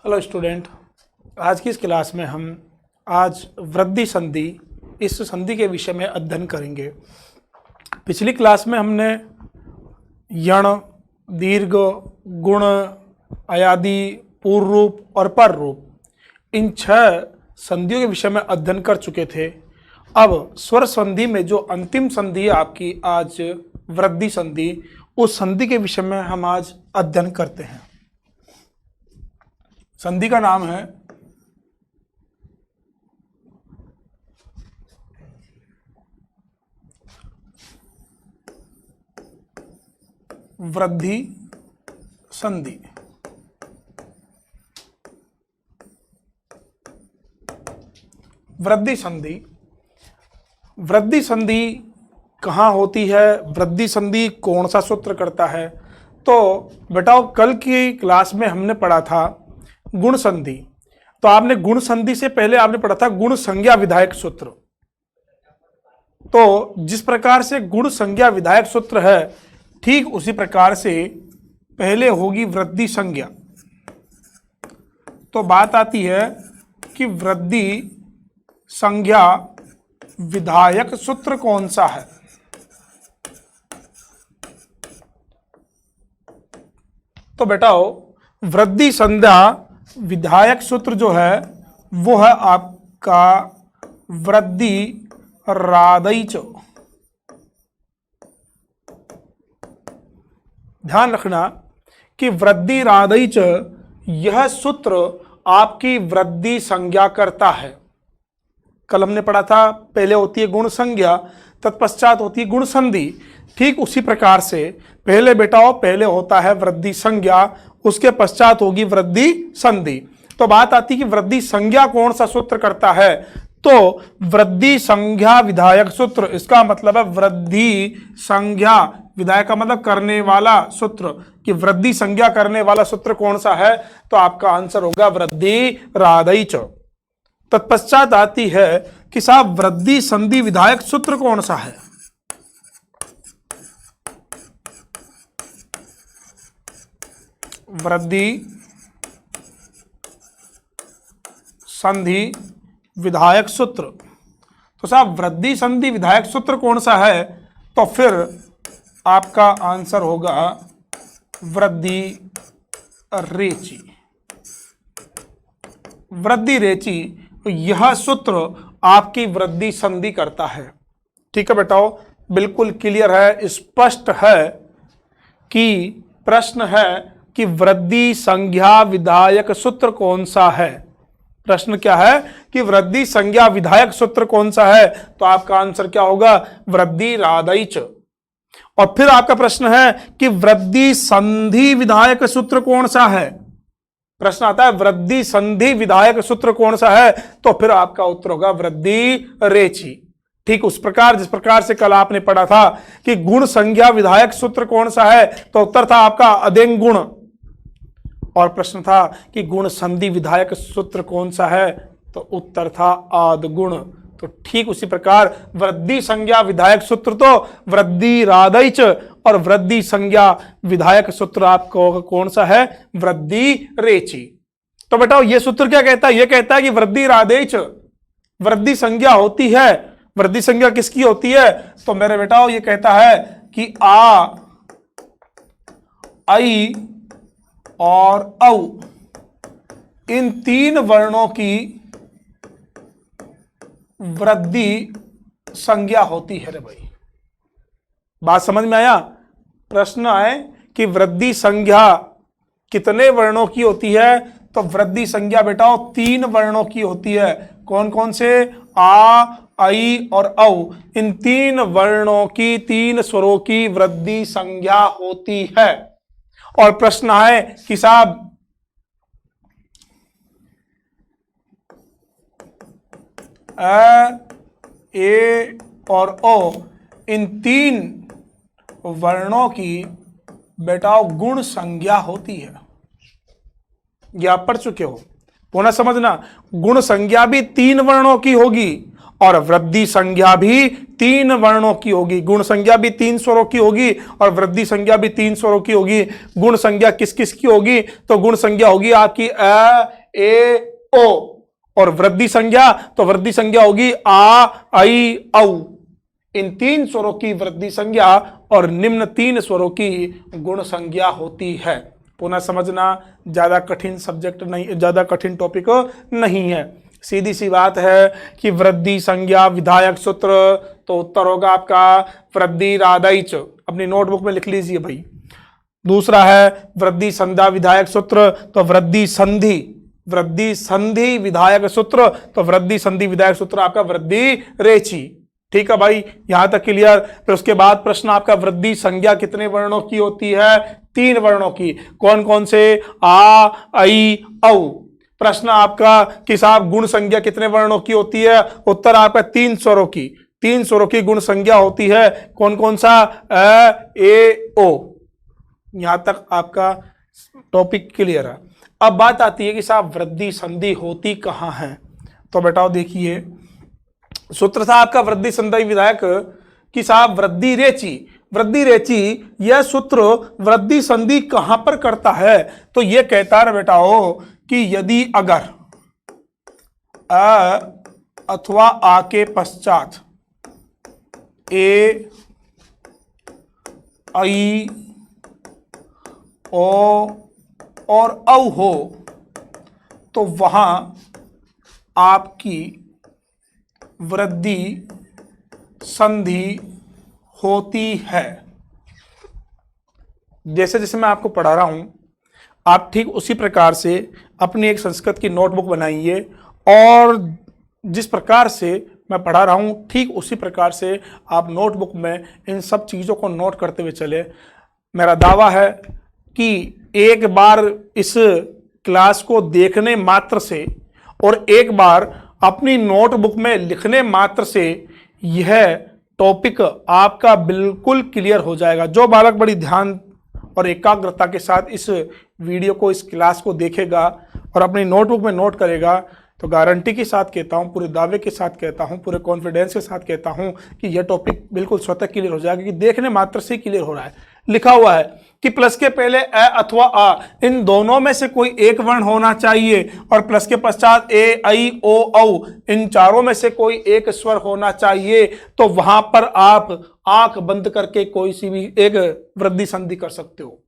Hello student, आज की इस क्लास में हम आज वृद्धि संधि इस संधि के विषय में अध्ययन करेंगे। पिछली क्लास में हमने यण, दीर्घ, गुण, अयादि, पूर्व रूप और पर रूप इन 6 संधियों के विषय में अध्ययन कर चुके थे। अब स्वर संधि में जो अंतिम संधि है आपकी आज वृद्धि संधि, उस संधि के विषय में हम आज अध्ययन करते हैं। संधि का नाम है वृद्धि संधि। वृद्धि संधि, वृद्धि संधि कहाँ होती है, वृद्धि संधि कौन सा सूत्र करता है? तो बेटा कल की क्लास में हमने पढ़ा था गुण संधि। तो आपने गुण संधि से पहले आपने पढ़ा था गुण संज्ञा विधायक सूत्र। तो जिस प्रकार से गुण संज्ञा विधायक सूत्र है, ठीक उसी प्रकार से पहले होगी वृद्धि संज्ञा। तो बात आती है कि वृद्धि संज्ञा विधायक सूत्र कौन सा है। तो बेटाओ वृद्धि संज्ञा विधायक सूत्र जो है वो है आपका वृद्धि रादैच। ध्यान रखना कि वृद्धि रादैच यह सूत्र आपकी वृद्धि संज्ञा करता है। कल हमने पढ़ा था पहले होती है गुण संज्ञा, तत्पश्चात होती है गुण संधि। ठीक उसी प्रकार से पहले बेटाओ पहले होता है वृद्धि संज्ञा, उसके पश्चात होगी वृद्धि संधि। तो बात आती है कि वृद्धि संज्ञा कौन सा सूत्र करता है? तो वृद्धि संज्ञा विधायक सूत्र, इसका मतलब है वृद्धि संज्ञा विधायक का मतलब करने वाला सूत्र, कि वृद्धि संज्ञा करने वाला सूत्र कौन सा है? तो आपका आंसर होगा वृद्धि रादैच। तत्पश्चात आती है कि साहब वृद्धि संधि विधायक सूत्र कौन सा है? वृद्धि संधि विधायक सूत्र। तो साहब वृद्धि संधि विधायक सूत्र कौन सा है? तो फिर आपका आंसर होगा वृद्धि रेची। वृद्धि रेची, तो यह सूत्र आपकी वृद्धि संधि करता है। ठीक है बेटाओ, बिल्कुल क्लियर है, स्पष्ट है कि प्रश्न है कि वृद्धि संज्ञा विधायक सूत्र कौन सा है। प्रश्न क्या है कि वृद्धि संज्ञा विधायक सूत्र कौन सा है? तो आपका आंसर क्या होगा? वृद्धि रादैच। और फिर आपका प्रश्न है कि वृद्धि संधि विधायक सूत्र कौन सा है? प्रश्न आता है वृद्धि संधि विधायक सूत्र कौन सा है? तो फिर आपका उत्तर होगा वृद्धि रेची। ठीक उस प्रकार जिस प्रकार से कल आपने पढ़ा था कि गुण संज्ञा विधायक सूत्र कौन सा है, तो उत्तर था आपका अदेंग गुण। और प्रश्न था कि गुण संधि विधायक सूत्र कौन सा है, तो उत्तर था आद गुण। तो ठीक उसी प्रकार वृद्धि संज्ञा विधायक सूत्र तो वृद्धि रादैच, और वृद्धि संज्ञा विधायक सूत्र आपको कौन सा है? वृद्धि रेची। तो बेटा ये सूत्र क्या कहता है? ये कहता है कि वृद्धि रादैच वृद्धि संज्ञा होती है। वृद्धि संज्ञा किसकी होती है? तो मेरे बेटा ये कहता है कि आ, आई और औ इन 3 वर्णों की वृद्धि संज्ञा होती है। रे भाई बात समझ में आया? प्रश्न है कि वृद्धि संज्ञा कितने वर्णों की होती है? तो वृद्धि संज्ञा बेटा 3 वर्णों की होती है। कौन कौन से? आ, आई और औ, इन 3 वर्णों की 3 स्वरों की वृद्धि संज्ञा होती है। और प्रश्न है कि साहब अ, ए और ओ इन 3 वर्णों की बेटा गुण संज्ञा होती है। ये आप पढ़ चुके हो, पुनः समझना। गुण संज्ञा भी 3 वर्णों की होगी और वृद्धि संज्ञा भी तीन वर्णों की होगी। गुण संज्ञा भी तीन स्वरों की होगी और वृद्धि संज्ञा भी तीन स्वरों की होगी। गुण संज्ञा किस किस की होगी? तो गुण संज्ञा होगी आपकी अ, ए, ओ, और वृद्धि संज्ञा, तो वृद्धि संज्ञा होगी आ, आई, औ। इन तीन स्वरों की वृद्धि संज्ञा और निम्न तीन स्वरों की गुण संज्ञा होती है। पुनः समझना, ज्यादा कठिन सब्जेक्ट नहीं, ज्यादा कठिन टॉपिक नहीं है, सीधी सी बात है कि वृद्धि संज्ञा विधायक सूत्र, तो उत्तर होगा आपका वृद्धि राधाइच। अपनी नोटबुक में लिख लीजिए भाई। दूसरा है वृद्धि संध्या विधायक सूत्र, तो वृद्धि संधि, वृद्धि संधि विधायक सूत्र, तो वृद्धि संधि विधायक सूत्र आपका वृद्धि रेची। ठीक है भाई, यहां तक क्लियर। फिर उसके बाद प्रश्न आपका वृद्धि संज्ञा कितने वर्णों की होती है? तीन वर्णों की। कौन कौन से? आ, आई, औ। प्रश्न आपका कि साहब गुण संज्ञा कितने वर्णों की होती है? उत्तर आपका तीन स्वरों की। तीन स्वरों की गुण संज्ञा होती है। कौन कौन सा? अ, ए, ओ। यहां तक आपका टॉपिक क्लियर है। अब बात आती है कि साहब वृद्धि संधि होती कहां है? तो बेटाओ देखिए, सूत्र था आपका वृद्धि संधि विधायक कि साहब वृद्धि रेची, वृद्धि रेची, यह सूत्र वृद्धि संधि कहां पर करता है? तो यह कहता है बेटाओ कि यदि अगर अ अथवा आ के पश्चात ए, आई, ओ और औ हो, तो वहां आपकी वृद्धि संधि होती है। जैसे जैसे मैं आपको पढ़ा रहा हूं, आप ठीक उसी प्रकार से अपनी एक संस्कृत की नोटबुक बनाइए और जिस प्रकार से मैं पढ़ा रहा हूं ठीक उसी प्रकार से आप नोटबुक में इन सब चीज़ों को नोट करते हुए चले। मेरा दावा है कि एक बार इस क्लास को देखने मात्र से और एक बार अपनी नोटबुक में लिखने मात्र से यह टॉपिक आपका बिल्कुल क्लियर हो जाएगा। जो बालक बड़ी ध्यान और एकाग्रता के साथ इस वीडियो को, इस क्लास को देखेगा और अपनी नोटबुक में नोट करेगा, तो गारंटी के साथ कहता हूं, पूरे दावे के साथ कहता हूं, पूरे कॉन्फिडेंस के साथ कहता हूं कि यह टॉपिक बिल्कुल स्वतः क्लियर हो जाएगा, कि देखने मात्र से क्लियर हो रहा है। लिखा हुआ है कि प्लस के पहले अ अथवा आ, इन दोनों में से कोई एक वर्ण होना चाहिए, और प्लस के पश्चात ए, आई, ओ, औ, इन चारों में से कोई एक स्वर होना चाहिए। तो वहां पर आप आंख बंद करके कोई सी भी एक वृद्धि संधि कर सकते हो।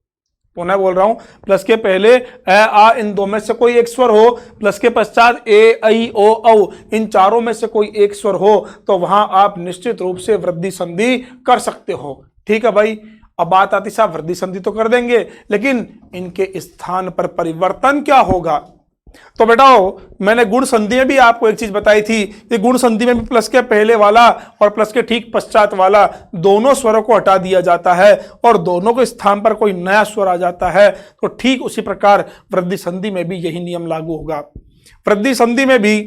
पुनः बोल रहा हूं, प्लस के पहले अ, आ, इन दो में से कोई एक स्वर हो, प्लस के पश्चात ए, आई, ओ, औ, इन चारों में से कोई एक स्वर हो, तो वहां आप निश्चित रूप से वृद्धि संधि कर सकते हो। ठीक है भाई। अब बात आती साहब वृद्धि संधि तो कर देंगे, लेकिन इनके स्थान पर परिवर्तन क्या होगा? तो बेटाओ मैंने गुण संधि में भी आपको एक चीज बताई थी कि गुण संधि में भी प्लस के पहले वाला और प्लस के ठीक पश्चात वाला दोनों स्वरों को हटा दिया जाता है और दोनों के स्थान पर कोई नया स्वर आ जाता है। तो ठीक उसी प्रकार वृद्धि संधि में भी यही नियम लागू होगा। वृद्धि संधि में भी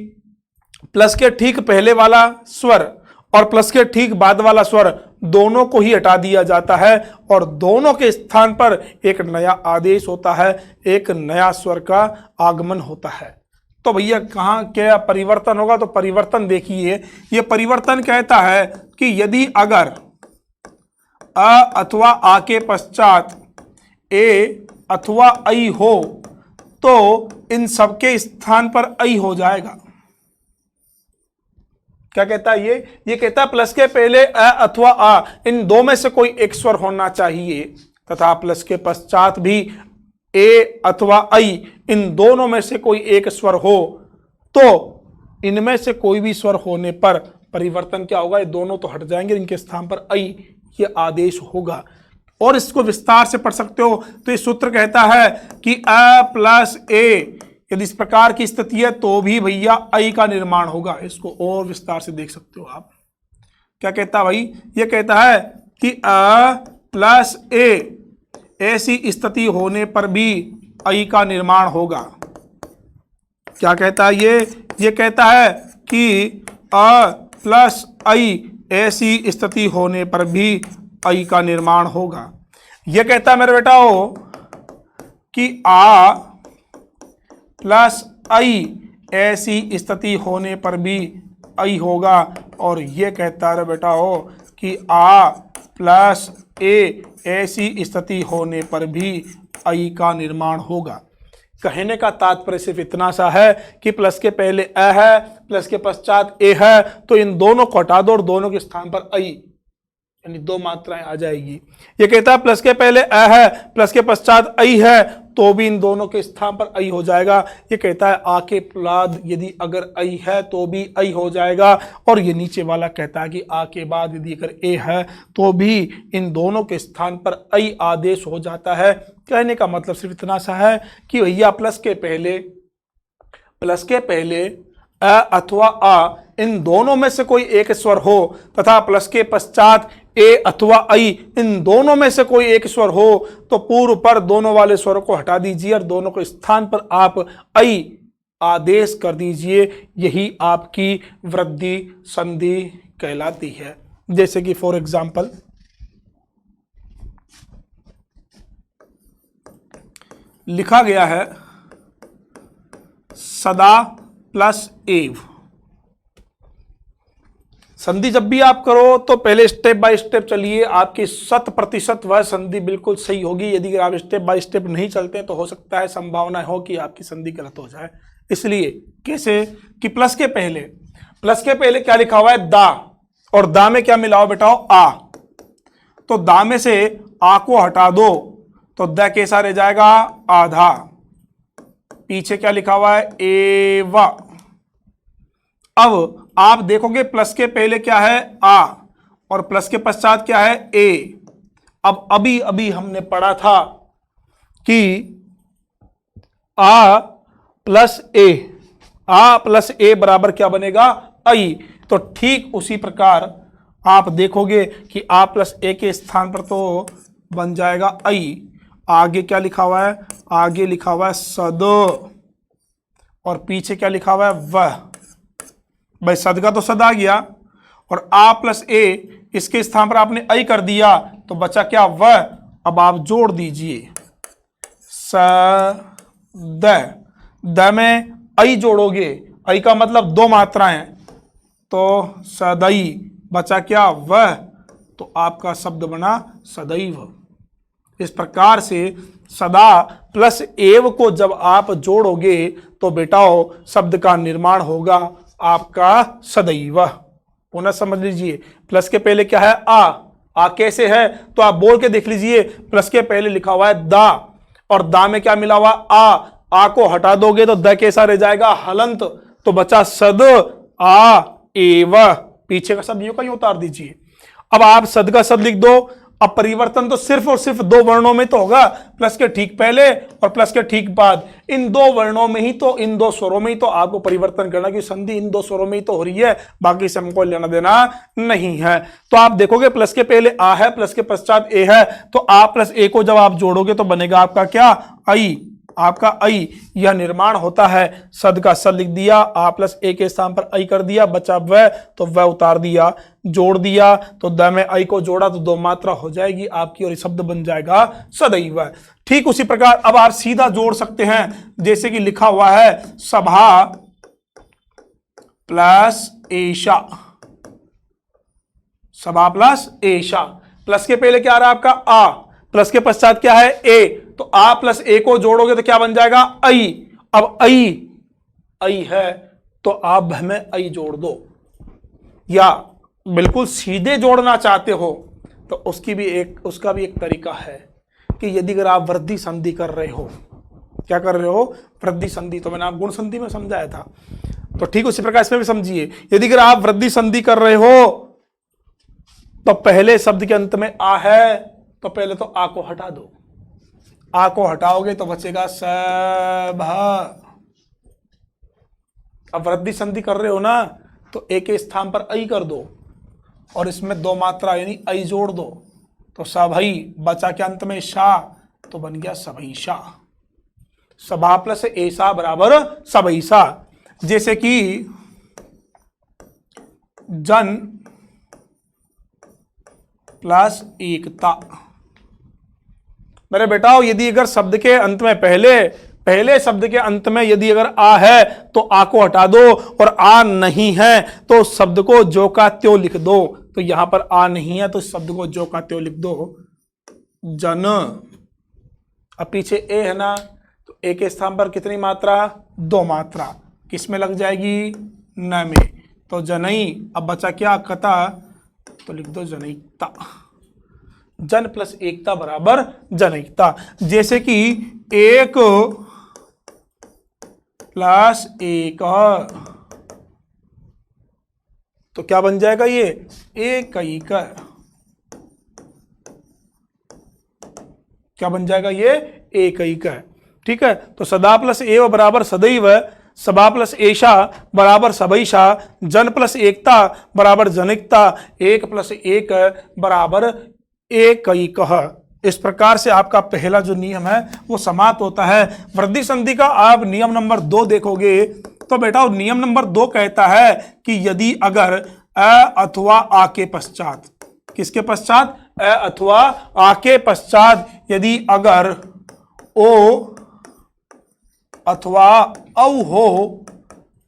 प्लस के ठीक पहले वाला स्वर और प्लस के ठीक बाद वाला स्वर दोनों को ही हटा दिया जाता है और दोनों के स्थान पर एक नया आदेश होता है, एक नया स्वर का आगमन होता है। तो भैया कहाँ क्या परिवर्तन होगा? तो परिवर्तन देखिए, ये परिवर्तन कहता है कि यदि अगर अ अथवा आ के पश्चात ए अथवा ऐ हो, तो इन सबके स्थान पर ऐ हो जाएगा। क्या कहता है ये कहता है प्लस के पहले अ अथवा आ, इन दो में से कोई एक स्वर होना चाहिए, तथा प्लस के पश्चात भी ए अथवा आई, इन दोनों में से कोई एक स्वर हो, तो इनमें से कोई भी स्वर होने पर परिवर्तन क्या होगा? ये दोनों तो हट जाएंगे, इनके स्थान पर आई ये आदेश होगा। और इसको विस्तार से पढ़ सकते हो। तो ये सूत्र कहता है कि अ प्लस ए, यदि इस प्रकार की स्थिति है तो भी भैया आई का निर्माण होगा। इसको और विस्तार से देख सकते हो आप। क्या कहता है भाई? ये कहता है कि अ प्लस ए, ऐसी स्थिति होने पर भी आई का निर्माण होगा। क्या कहता है ये कहता है कि अ प्लस आई, ऐसी स्थिति होने पर भी आई का निर्माण होगा। यह कहता है मेरे बेटाओ कि आ प्लस आई, ऐसी स्थिति होने पर भी आई होगा, और ये कहता है बेटा हो कि आ प्लस ए ऐसी स्थिति होने पर भी आई का निर्माण होगा। कहने का तात्पर्य सिर्फ इतना सा है कि प्लस के पहले अ है, प्लस के पश्चात ए है, तो इन दोनों को हटा दो और दोनों के स्थान पर आई यानी दो मात्राएं आ जाएगी। ये कहता है प्लस के पहले अ है, प्लस के पश्चात आई है, तो भी इन दोनों के स्थान पर आई हो जाएगा। ये कहता है आ के बाद यदि अगर आई है तो भी आई हो जाएगा, और ये नीचे वाला कहता है कि आ के बाद यदि अगर ए है तो भी इन दोनों के स्थान पर आई आदेश हो जाता है। कहने का मतलब सिर्फ इतना सा है कि भैया प्लस के पहले अ अथवा आ इन दोनों में से कोई एक स्वर हो, तथा प्लस के पश्चात ए अथवा आई इन दोनों में से कोई एक स्वर हो, तो पूर्व पर दोनों वाले स्वरों को हटा दीजिए और दोनों के स्थान पर आप आई आदेश कर दीजिए। यही आपकी वृद्धि संधि कहलाती है। जैसे कि फॉर एग्जाम्पल लिखा गया है सदा प्लस एव। संधि जब भी आप करो तो पहले स्टेप बाय स्टेप चलिए, आपकी 100% वह संधि बिल्कुल सही होगी। यदि आप स्टेप बाय स्टेप नहीं चलते तो हो सकता है संभावना हो कि आपकी संधि गलत हो जाए। इसलिए कैसे कि प्लस के पहले क्या लिखा हुआ है दा, और दा में क्या मिलाओ बेटाओ आ, तो दा में से आ को हटा दो तो द कैसा रह जाएगा आधा। पीछे क्या लिखा हुआ है एवा। अब आप देखोगे प्लस के पहले क्या है आ और प्लस के पश्चात क्या है ए। अब अभी हमने पढ़ा था कि आ प्लस ए बराबर क्या बनेगा आई। तो ठीक उसी प्रकार आप देखोगे कि आ प्लस ए के स्थान पर तो बन जाएगा आई। आगे क्या लिखा हुआ है, आगे लिखा हुआ है सद, और पीछे क्या लिखा हुआ है वह। भाई सद का तो सद आ गया, और आ प्लस ए इसके स्थान पर आपने आई कर दिया, तो बचा क्या वह। अब आप जोड़ दीजिए द में आई जोड़ोगे, आई का मतलब दो मात्राएं, तो सदई बचा क्या वह, तो आपका शब्द बना सदैव। इस प्रकार से सदा प्लस एव को जब आप जोड़ोगे तो बेटाओ शब्द का निर्माण होगा आपका सदैव। पुनः समझ लीजिए, प्लस के पहले क्या है आ कैसे है तो आप बोल के देख लीजिए। प्लस के पहले लिखा हुआ है दा, और दा में क्या मिला हुआ आ को हटा दोगे तो द कैसा रह जाएगा हलंत, तो बचा सद आ एव। पीछे का शब्द यूं का यूं उतार दीजिए। अब आप सद का सद लिख दो। अब परिवर्तन तो सिर्फ और सिर्फ दो वर्णों में तो होगा, प्लस के ठीक पहले और प्लस के ठीक बाद। इन दो वर्णों में ही तो, इन दो स्वरों में ही तो आपको परिवर्तन करना, क्योंकि संधि इन दो स्वरों में ही तो हो रही है, बाकी से हमको लेना देना नहीं है। तो आप देखोगे प्लस के पहले आ है, प्लस के पश्चात ए है, तो आ प्लस ए को जब आप जोड़ोगे तो बनेगा आपका क्या आई, आपका आई। यह निर्माण होता है। सद का सद लिख दिया, आ प्लस ए के स्थान पर आई कर दिया, बचा वह, तो वह उतार दिया, जोड़ दिया तो द में आई को जोड़ा तो दो मात्रा हो जाएगी आपकी, और ये शब्द बन जाएगा सदैव। ठीक उसी प्रकार अब आप सीधा जोड़ सकते हैं, जैसे कि लिखा हुआ है सभा प्लस एशा। सभा प्लस एशा, प्लस के पहले क्या आ रहा है आपका आ, प्लस के पश्चात क्या है ए, तो आ प्लस ए को जोड़ोगे तो क्या बन जाएगा आई। अब आई है तो आप में आई जोड़ दो, या बिल्कुल सीधे जोड़ना चाहते हो तो उसका भी एक तरीका है कि यदि अगर आप वृद्धि संधि कर रहे हो, क्या कर रहे हो वृद्धि संधि, तो मैंने आप गुण संधि में समझाया था, तो ठीक उसी प्रकार इसमें भी समझिए। यदि अगर आप वृद्धि संधि कर रहे हो तो पहले शब्द के अंत में आ है, तो पहले तो आ को हटा दो। आ को हटाओगे तो बचेगा सभा। अब वृद्धि संधि कर रहे हो ना, तो ए के स्थान पर आई कर दो और इसमें दो मात्रा यानी आई जोड़ दो, तो सभई। बचा के अंत में शा, तो बन गया सबईशा। सभा प्लस ऐसा बराबर सबईशा। जैसे कि जन प्लस एकता। मेरे बेटाओ, यदि अगर शब्द के अंत में पहले पहले शब्द के अंत में यदि अगर आ है तो आ को हटा दो, और आ नहीं है तो शब्द को जो का त्यों लिख दो। तो यहां पर आ नहीं है तो शब्द को जो का त्यों लिख दो, जन। अब पीछे ए है ना, तो ए के स्थान पर कितनी मात्रा, 2 मात्रा, किस में लग जाएगी, न में, तो जनई। अब बचा क्या, कता, तो लिख दो जनईकता। जन प्लस एकता बराबर जनईकता। जैसे कि 1 प्लस 1, तो क्या बन जाएगा ये, एकैक। क्या बन जाएगा ये, एकैक। ठीक है, तो सदा प्लस एव बराबर सदैव, सबा प्लस एषा बराबर सबैषा, जन प्लस एकता बराबर जनिकता, 1 प्लस 1 बराबर एकैकः। इस प्रकार से आपका पहला जो नियम है वो समाप्त होता है। वृद्धि संधि का आप नियम नंबर 2 देखोगे तो बेटा नियम नंबर 2 कहता है कि यदि अगर अ अथवा आ के पश्चात, किसके पश्चात, अ अथवा आ के पश्चात यदि अगर ओ अथवा औ हो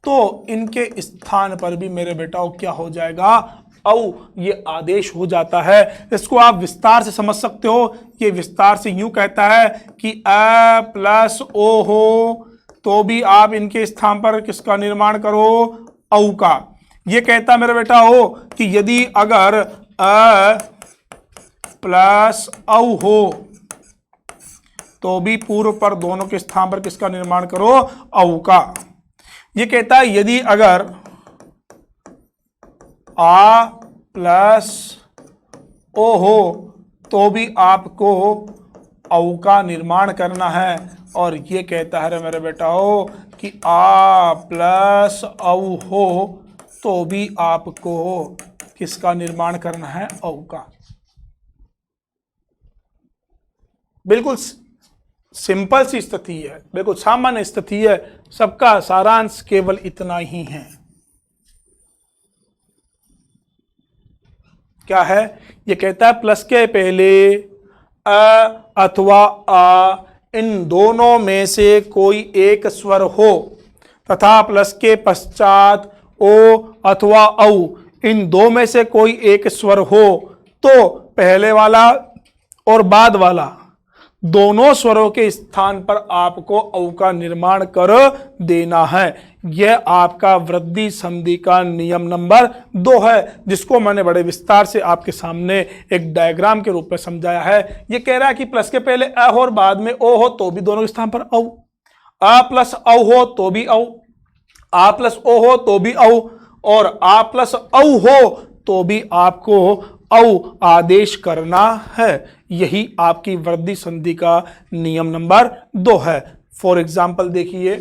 तो इनके स्थान पर भी मेरे बेटाओं क्या हो जाएगा, औ, ये आदेश हो जाता है। इसको आप विस्तार से समझ सकते हो। ये विस्तार से यूं कहता है कि अ प्लस ओ हो तो भी आप इनके स्थान पर किसका निर्माण करो, औ का। ये कहता है मेरे बेटा हो कि यदि अगर अ प्लस औ हो तो भी पूर्व पर दोनों के स्थान पर किसका निर्माण करो, औ का। ये कहता है यदि अगर आ प्लस ओ हो तो भी आपको औ का निर्माण करना है। और ये कहता है मेरे बेटा हो कि आ प्लस औ हो तो भी आपको किसका निर्माण करना है, औ का। बिल्कुल सिंपल सी स्थिति है, बिल्कुल सामान्य स्थिति है। सबका सारांश केवल इतना ही है। क्या है, ये कहता है प्लस के पहले अ अथवा आ इन दोनों में से कोई एक स्वर हो तथा प्लस के पश्चात ओ अथवा औ इन दो में से कोई एक स्वर हो तो पहले वाला और बाद वाला दोनों स्वरों के स्थान पर आपको औ का निर्माण कर देना है। यह आपका वृद्धि संधि का नियम नंबर 2 है, जिसको मैंने बड़े विस्तार से आपके सामने एक डायग्राम के रूप में समझाया है। यह कह रहा है कि प्लस के पहले अ हो और बाद में ओ हो तो भी दोनों के स्थान पर औ, आ प्लस औ हो तो भी औ, आ प्लस ओ हो तो भी औ, और आ प्लस औ हो तो भी आपको औ आदेश करना है। यही आपकी वृद्धि संधि का नियम नंबर 2 है। फॉर एग्जाम्पल देखिए,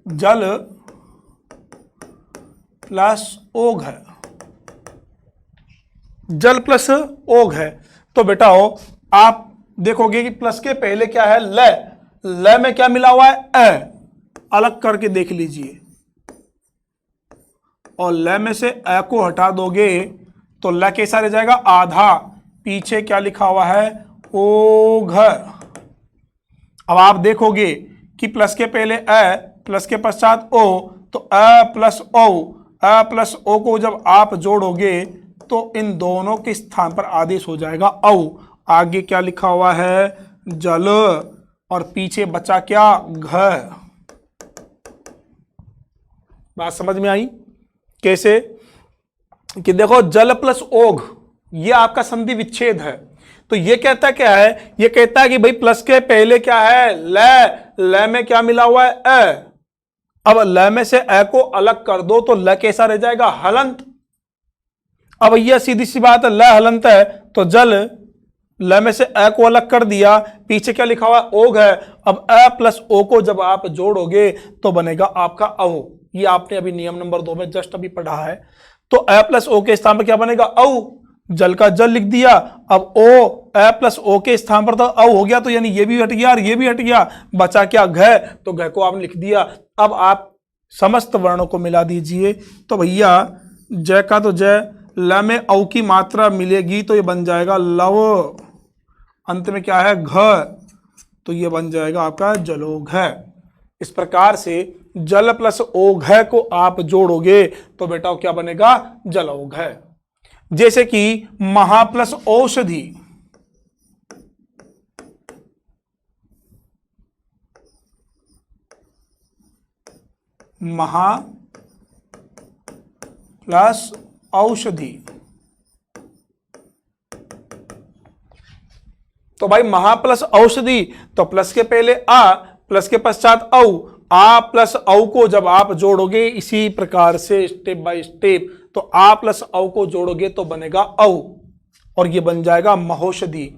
जल प्लस ओघ है, जल प्लस ओघ है, तो बेटाओ आप देखोगे कि प्लस के पहले क्या है, ल, ल में क्या मिला हुआ है, अ, अलग करके देख लीजिए, और ल में से अ को हटा दोगे तो ल कैसा रह जाएगा, आधा, पीछे क्या लिखा हुआ है, ओघ। अब आप देखोगे कि प्लस के पहले अ, प्लस के पश्चात ओ, तो अ प्लस ओ, अ प्लस ओ को जब आप जोड़ोगे तो इन दोनों के स्थान पर आदेश हो जाएगा औ। आगे क्या लिखा हुआ है, जल, और पीछे बचा क्या, घ। बात समझ में आई कैसे, कि देखो जल प्लस ओघ ये आपका संधि विच्छेद है। तो ये कहता क्या है, ये कहता है कि भाई प्लस के पहले क्या है, ल, ल में क्या मिला हुआ है, अ। अब ल में से अ को अलग कर दो तो ल कैसा रह जाएगा, हलंत। अब यह सीधी सी बात है, ल हलंत है तो जल, ल में से अ को अलग कर दिया, पीछे क्या लिखा हुआ है, ओघ है। अब अ प्लस ओ को जब आप जोड़ोगे तो बनेगा आपका औ। ये आपने अभी नियम नंबर 2 में जस्ट अभी पढ़ा है। तो अ प्लस ओ के स्थान पर क्या बनेगा, औ। जल का जल लिख दिया। अब ओ, अ प्लस ओ के स्थान पर तो औ हो गया, तो यानी ये भी हट गया और ये भी हट गया, बचा क्या, घ। तो घ को आपने लिख दिया। अब आप समस्त वर्णों को मिला दीजिए तो भैया जय का तो जय, ल में औ की मात्रा मिलेगी तो ये बन जाएगा लव, अंत में क्या है घ, तो ये बन जाएगा आपका जलोघ। इस प्रकार से जल प्लस ओघ को आप जोड़ोगे तो बेटा क्या बनेगा जलौघ। जैसे कि महा प्लस औषधि, महा प्लस औषधि, तो भाई महा प्लस औषधि तो प्लस के पहले आ, प्लस के पश्चात औ, आ प्लस औ को जब आप जोड़ोगे इसी प्रकार से स्टेप बाय स्टेप, तो आ प्लस औ को जोड़ोगे तो बनेगा औ और ये बन जाएगा महौषधि।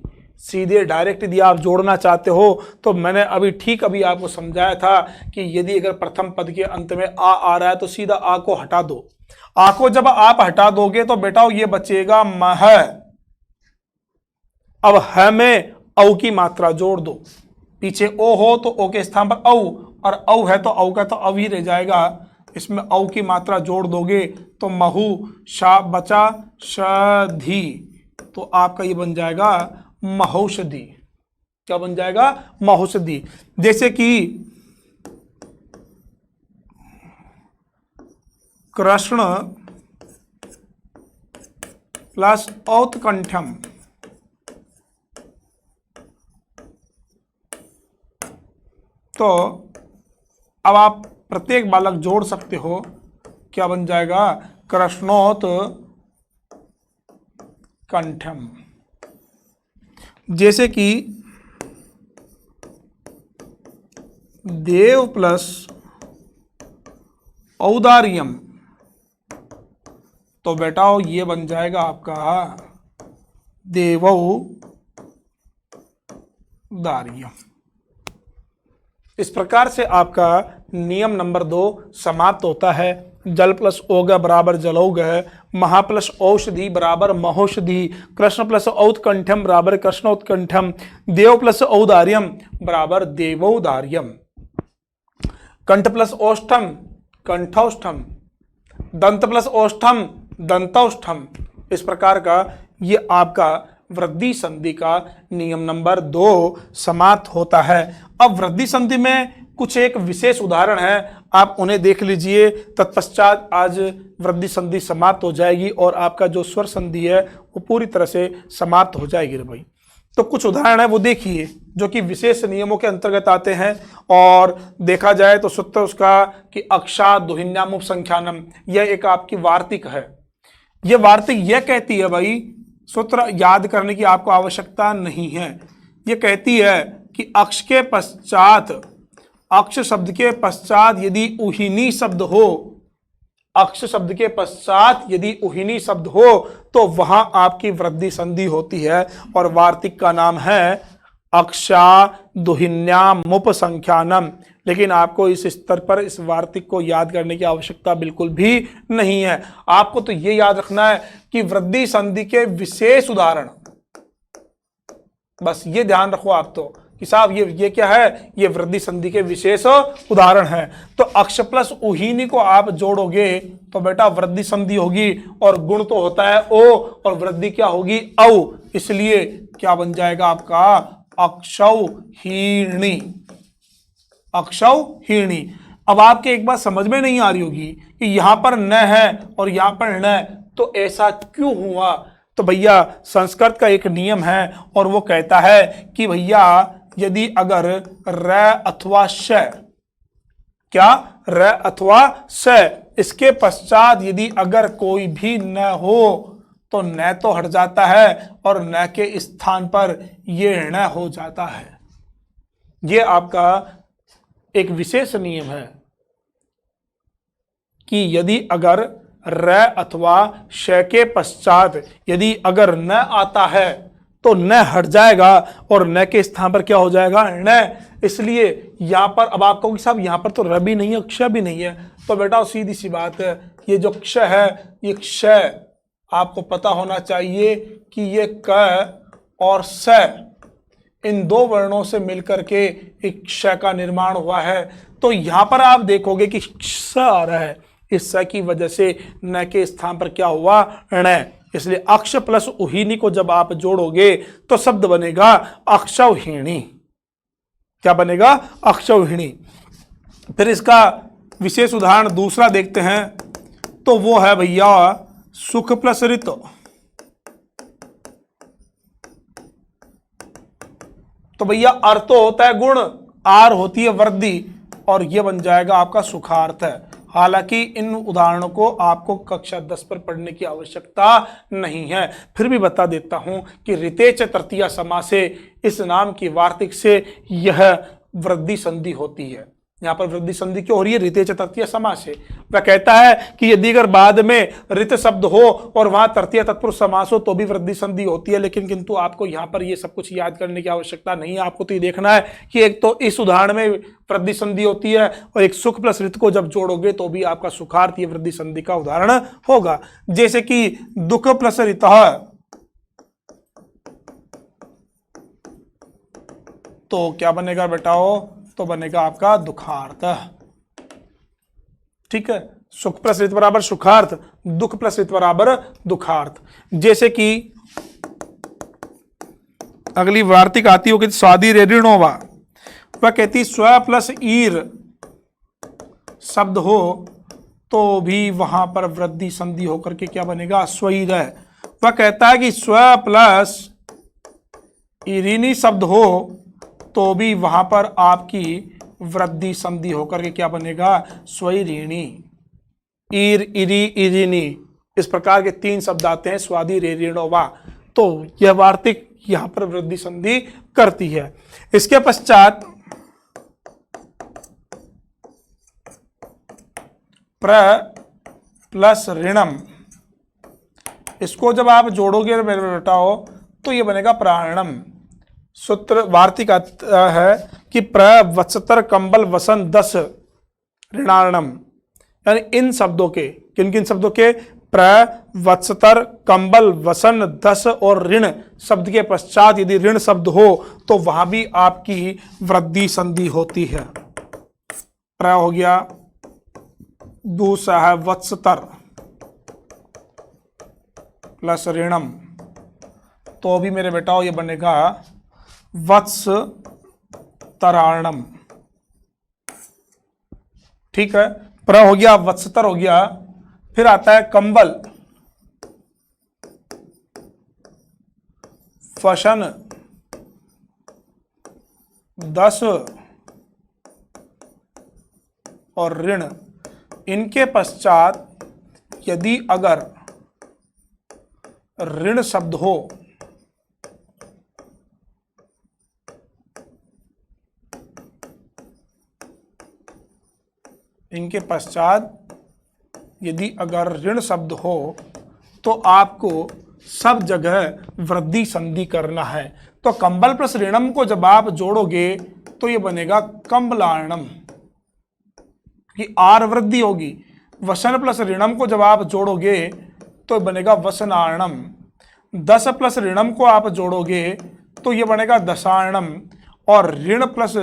सीधे डायरेक्ट यदि आप जोड़ना चाहते हो तो मैंने अभी आपको समझाया था कि यदि अगर प्रथम पद के अंत में आ रहा है तो सीधा आ को हटा दो। आ को जब आप हटा दोगे तो बेटा ये बचेगा मह। अब ह में औ की मात्रा जोड़ दो, पीछे ओ हो तो ओ के स्थान पर औ, और औ है तो औ का तो अव ही रह जाएगा। इसमें औ की मात्रा जोड़ दोगे तो महु, शा बचा शधि, तो आपका ये बन जाएगा महौषधि। क्या बन जाएगा महौषधि। जैसे कि कृष्ण प्लस औत्कंठ्यम, तो अब आप प्रत्येक बालक जोड़ सकते हो, क्या बन जाएगा कृष्णोत कंठम। जैसे कि देव प्लस औदार्यम, तो बेटा ये बन जाएगा आपका देवौदार्यम। इस प्रकार से आपका नियम नंबर 2 समाप्त होता है। जल प्लस ओघ बराबर जलौघ, महा प्लस औषधि बराबर महौषधि, कृष्ण प्लस औत्कंठ्यम बराबर कृष्णोत्कंठ्यम, देव प्लस औदार्यम बराबर देवौदार्यम, कंठ प्लस ओष्ठम कंठौष्ठम, दंत प्लस ओष्ठम दंतौष्ठम। इस प्रकार का ये आपका वृद्धि संधि का नियम नंबर 2 समाप्त होता है। अब वृद्धि संधि में कुछ एक विशेष उदाहरण है, आप उन्हें देख लीजिए, तत्पश्चात आज वृद्धि संधि समाप्त हो जाएगी और आपका जो स्वर संधि है वो पूरी तरह से समाप्त हो जाएगी रे भाई। तो कुछ उदाहरण है वो देखिए जो कि विशेष नियमों के अंतर्गत आते हैं, और देखा जाए तो सूत्र उसका कि अक्षा दुहिन्याम उपसंख्यानम, यह एक आपकी वार्तिक है। यह वार्तिक यह कहती है भाई, सूत्र याद करने की आपको आवश्यकता नहीं है, यह कहती है कि अक्ष के पश्चात, अक्ष शब्द के पश्चात यदि उहिनी शब्द हो, अक्ष शब्द के पश्चात यदि उहिनी शब्द हो तो वहां आपकी वृद्धि संधि होती है, और वार्तिक का नाम है अक्षा दुहिन्यामुपसंख्यानम। लेकिन आपको इस स्तर पर इस वार्तिक को याद करने की आवश्यकता बिल्कुल भी नहीं है। आपको तो ये याद रखना है कि वृद्धि संधि के विशेष उदाहरण, बस ये ध्यान रखो आप तो कि साहब ये क्या है, ये वृद्धि संधि के विशेष उदाहरण है। तो अक्ष प्लस उहीनी को आप जोड़ोगे तो बेटा वृद्धि संधि होगी, और गुण तो होता है ओ, और वृद्धि क्या होगी औ, इसलिए क्या बन जाएगा आपका अक्षौहिणी, अक्षौहिणी। अब आपके एक बात समझ में नहीं आ रही होगी कि यहां पर न है और यहां पर न, तो ऐसा क्यों हुआ। तो भैया संस्कृत का एक नियम है और वो कहता है कि भैया यदि अगर र अथवा श, क्या र अथवा स, इसके पश्चात यदि अगर कोई भी न हो तो न तो हट जाता है और न के स्थान पर ये न हो जाता है। ये आपका एक विशेष नियम है कि यदि अगर र अथवा श के पश्चात यदि अगर न आता है तो न हट जाएगा और न के स्थान पर क्या हो जाएगा न। इसलिए यहां पर अब आप कहोगे साहब यहां पर तो र भी नहीं है क्ष भी नहीं है, तो बेटा सीधी सी बात है, ये जो क्ष है ये क्ष आपको पता होना चाहिए कि ये क और स इन दो वर्णों से मिलकर के एक क्ष का निर्माण हुआ है। तो यहां पर आप देखोगे कि क्ष आ रहा है, इस स की वजह से न के स्थान पर क्या हुआ, ण। इसलिए अक्ष प्लस उहीनी को जब आप जोड़ोगे तो शब्द बनेगा अक्षौहिणी। क्या बनेगा, अक्षौहिणी। फिर इसका विशेष उदाहरण दूसरा देखते हैं, तो वो है भैया सुख प्लस ऋत। तो भैया अर्थ तो होता है गुण, आर होती है वृद्धि, और ये बन जाएगा आपका सुखार्थ है। हालांकि इन उदाहरणों को आपको कक्षा 10 पर पढ़ने की आवश्यकता नहीं है, फिर भी बता देता हूं कि ऋतेच तृतीया समास से इस नाम की वार्तिक से यह वृद्धि संधि होती है। यहाँ पर वृद्धि संधि क्यों हो रही है, ऋतेच तृतीय समास है। वह कहता है कि यदि अगर बाद में ऋत शब्द हो और वहां तृतीय तत्पुरुष समास हो तो भी वृद्धि संधि होती है, लेकिन किंतु आपको यहाँ पर ये सब कुछ याद करने की आवश्यकता नहीं है। आपको तो ये देखना है कि एक तो इस उदाहरण में वृद्धि संधि होती है और एक सुख प्लस ऋत को जब जोड़ोगे तो भी आपका सुखार्थ ये वृद्धि संधि का उदाहरण होगा। जैसे कि दुख प्लस ऋत, तो क्या बनेगा बेटाओ, तो बनेगा आपका दुखार्थ। ठीक है, सुख प्लस ऋत बराबर सुखार्थ, दुख प्लस ऋत बराबर दुखार्थ। जैसे कि अगली वार्तिक आती होगी स्वादी रेणुवा, वह कहती स्व प्लस ईर शब्द हो तो भी वहां पर वृद्धि संधि होकर के क्या बनेगा, स्वईर है। वह कहता है कि स्व प्लस ईरिनी शब्द हो तो भी वहां पर आपकी वृद्धि संधि होकर के क्या बनेगा, स्वैरिणी। ईर, इरी, इरिनी, इस प्रकार के 3 शब्द आते हैं स्वादी रेणुवा। तो यह वार्तिक यहां पर वृद्धि संधि करती है। इसके पश्चात प्र प्लस ऋणम, इसको जब आप जोड़ोगे मेरे बेटाओ तो यह बनेगा प्राणम। सूत्र वार्तिक है कि प्रवत्सतर कंबल वसन 10 ऋणारणम, यानी इन शब्दों के, किन किन शब्दों के, प्रवत्सतर कंबल वसन 10 और ऋण शब्द के पश्चात यदि ऋण शब्द हो तो वहां भी आपकी वृद्धि संधि होती है। प्र हो गया, दूसरा है वत्सतर प्लस ऋणम, तो भी मेरे बेटाओ ये बनेगा वत्स तराणम। ठीक है, प्र हो गया, वत्सतर हो गया, फिर आता है कंबल, फशन 10 और ऋण। इनके पश्चात यदि अगर ऋण शब्द हो इनके पश्चात यदि अगर ऋण शब्द हो तो आपको सब जगह वृद्धि संधि करना है। तो कंबल प्लस ऋणम को जब आप जोड़ोगे तो ये बनेगा कंबलार्णम, कि आर वृद्धि होगी। वसन प्लस ऋणम को जब आप जोड़ोगे तो बनेगा वसनार्णम। 10 प्लस ऋणम को आप जोड़ोगे तो ये बनेगा दशार्णम, और ऋण प्लस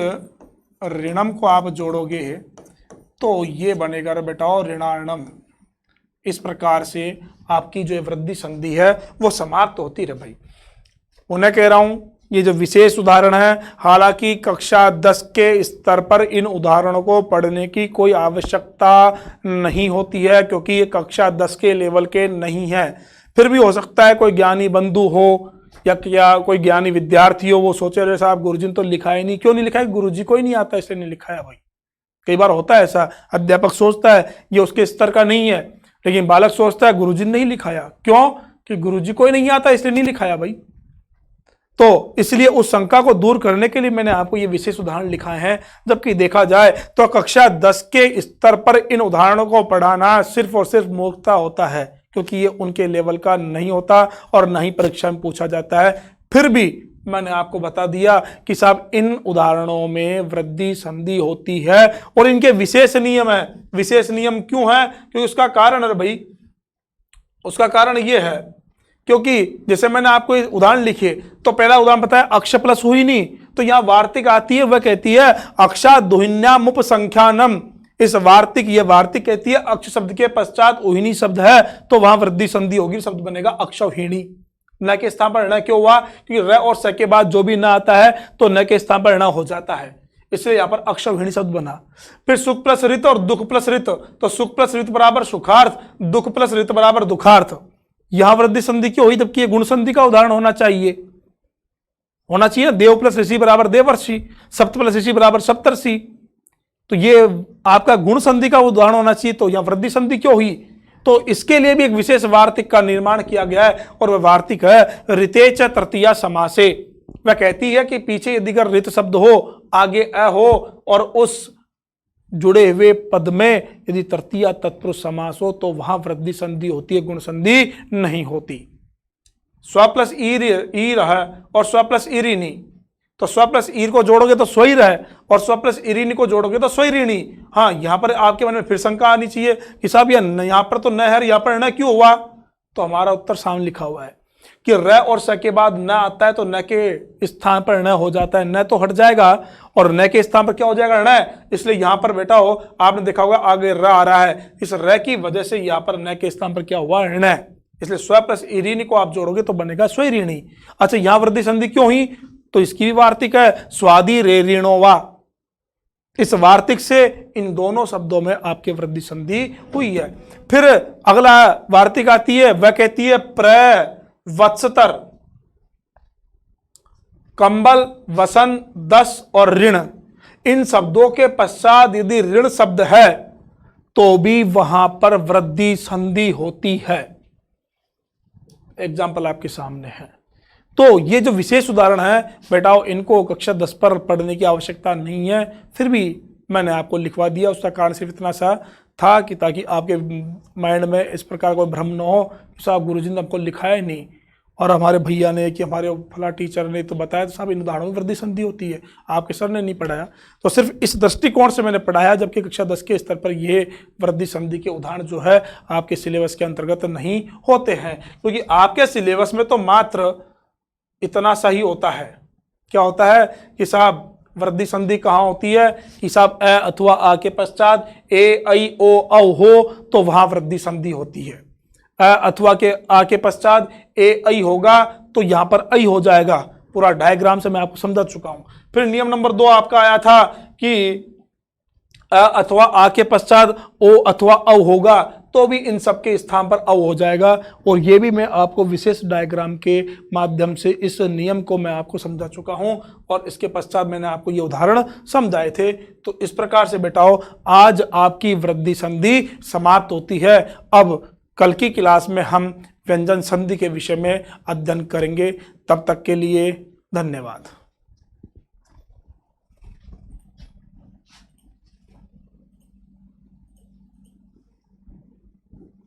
ऋणम को आप जोड़ोगे तो ये बनेगा बेटाओ ऋणार्णम। इस प्रकार से आपकी जो वृद्धि संधि है वो समाप्त होती रहे भाई। उन्हें कह रहा हूं ये जो विशेष उदाहरण है, हालांकि कक्षा 10 के स्तर पर इन उदाहरणों को पढ़ने की कोई आवश्यकता नहीं होती है, क्योंकि ये कक्षा 10 के लेवल के नहीं है। फिर भी हो सकता है कोई ज्ञानी बंधु हो या कोई ज्ञानी विद्यार्थी हो, वो सोचे रहे साहब गुरुजी ने तो लिखा ही नहीं। क्यों नहीं लिखा है, गुरुजी को ही नहीं आता इसलिए नहीं लिखा है भाई। कई बार होता है ऐसा, अध्यापक सोचता है ये उसके स्तर का नहीं है, लेकिन बालक सोचता है गुरुजी ने नहीं लिखाया। क्यों, कि गुरुजी को ही नहीं आता इसलिए नहीं लिखाया भाई। तो इसलिए उस शंका को दूर करने के लिए मैंने आपको ये विशेष उदाहरण लिखा है। जबकि देखा जाए तो कक्षा 10 के स्तर पर इन उदाहरणों को पढ़ाना सिर्फ और सिर्फ मूर्खता होता है, क्योंकि ये उनके लेवल का नहीं होता और ना ही परीक्षा में पूछा जाता है। फिर भी मैंने आपको बता दिया कि साहब इन उदाहरणों में वृद्धि संधि होती है और इनके विशेष नियम है। विशेष नियम क्यों है, क्योंकि उसका कारण है भाई, उसका कारण ये है क्योंकि जैसे मैंने आपको उदाहरण लिखे तो पहला उदाहरण बताया अक्ष प्लस हुई नहीं, तो यहां वार्तिक आती है, वह कहती है अक्षा दुहिन्यामुप संख्यानम इस वार्तिक, ये वार्तिक कहती है अक्ष शब्द के पश्चात उहिनी शब्द है तो वहां वृद्धि संधि होगी, शब्द बनेगा अक्षौहिणी। न के स्थान पर न क्यों हुआ? क्योंकि र और स के बाद जो भी न आता है तो न के स्थान पर न हो जाता है, इसलिए यहां पर अक्षौहिणी शब्द बना। फिर सुख प्लस ऋत और दुख प्लस ऋत, तो सुख प्लस ऋत बराबर सुखार्थ, दुख प्लस ऋत बराबर दुखार्थ। यहां वृद्धि संधि क्यों हुई? जबकि गुण संधि का उदाहरण होना चाहिए देव प्लस ऋषि बराबर देवर्षि, सप्त प्लस ऋषि बराबर सप्तर्षि, तो ये आपका गुण संधि का उदाहरण होना चाहिए, तो यहां वृद्धि संधि क्यों हुई? तो इसके लिए भी एक विशेष वार्तिक का निर्माण किया गया है और वह वार्तिक है ऋतेच तृतीया समासे। वह कहती है कि पीछे यदि अगर ऋत शब्द हो, आगे अ हो और उस जुड़े हुए पद में यदि तृतीया तत्पुरुष समास हो तो वहां वृद्धि संधि होती है, गुण संधि नहीं होती। स्व प्लस ईर है और स्व प्लस ईरिनी, तो स्व प्लस ईर को जोड़ोगे तो स्वैर है और स्व प्लस ईरिनी को जोड़ोगे तो स्वैरिणी। हाँ, यहां पर आपके मन में फिर शंका आनी चाहिए कि साहब यहां पर तो न है, यहां पर न क्यों हुआ? तो हमारा उत्तर सामने लिखा हुआ है कि र और स के बाद न आता है तो न के स्थान पर न हो जाता है, न तो हट जाएगा और न के स्थान पर क्या हो जाएगा? न। इसलिए यहां पर बेटा हो आपने देखा होगा आगे र आ रहा है, इस र की वजह से यहां पर न के स्थान पर क्या हुआ? न। इसलिए स्व प्लस ईरिनी को आप जोड़ोगे तो बनेगा स्वैरिणी। अच्छा, यहां वृद्धि संधि क्यों हुई? तो इसकी भी वार्तिक है स्वादि रे ऋणोवा। इस वार्तिक से इन दोनों शब्दों में आपके वृद्धि संधि हुई है। फिर अगला वार्तिक आती है, वह कहती है प्रवत्सतर, कंबल, वसन, दस और ऋण। इन शब्दों के पश्चात यदि ऋण शब्द है तो भी वहां पर वृद्धि संधि होती है। एग्जाम्पल आपके सामने है। तो ये जो विशेष उदाहरण है बेटाओ, इनको कक्षा 10 पर पढ़ने की आवश्यकता नहीं है, फिर भी मैंने आपको लिखवा दिया। उसका कारण सिर्फ इतना सा था कि ताकि आपके माइंड में इस प्रकार कोई भ्रम न हो कि साहब गुरुजी ने हमको लिखाया नहीं और हमारे भैया ने कि हमारे फला टीचर ने तो बताया, तो साहब इन उदाहरणों में वृद्धि संधि होती है, आपके सर ने नहीं पढ़ाया। तो सिर्फ इस दृष्टिकोण से मैंने पढ़ाया, जबकि कक्षा 10 के स्तर पर ये वृद्धि संधि के उदाहरण जो है आपके सिलेबस के अंतर्गत नहीं होते हैं, क्योंकि आपके सिलेबस में तो मात्र इतना सा ही होता है। क्या होता है कि साहब वृद्धि संधि कहाँ होती है कि साहब अ अथवा आ के पश्चात ए ऐ ओ औ हो तो वहां वृद्धि संधि होती है। अ अथवा के आ के पश्चात ए ऐ होगा तो यहां पर ऐ हो जाएगा। पूरा डायग्राम से मैं आपको समझा चुका हूं। फिर नियम नंबर 2 आपका आया था कि अ अथवा आ के पश्चात ओ अथवा औ होगा तो भी इन सब के स्थान पर औ हो जाएगा। और ये भी मैं आपको विशेष डायग्राम के माध्यम से इस नियम को मैं आपको समझा चुका हूं और इसके पश्चात मैंने आपको ये उदाहरण समझाए थे। तो इस प्रकार से बेटाओ आज आपकी वृद्धि संधि समाप्त होती है। अब कल की क्लास में हम व्यंजन संधि के विषय में अध्ययन करेंगे। तब तक के लिए धन्यवाद।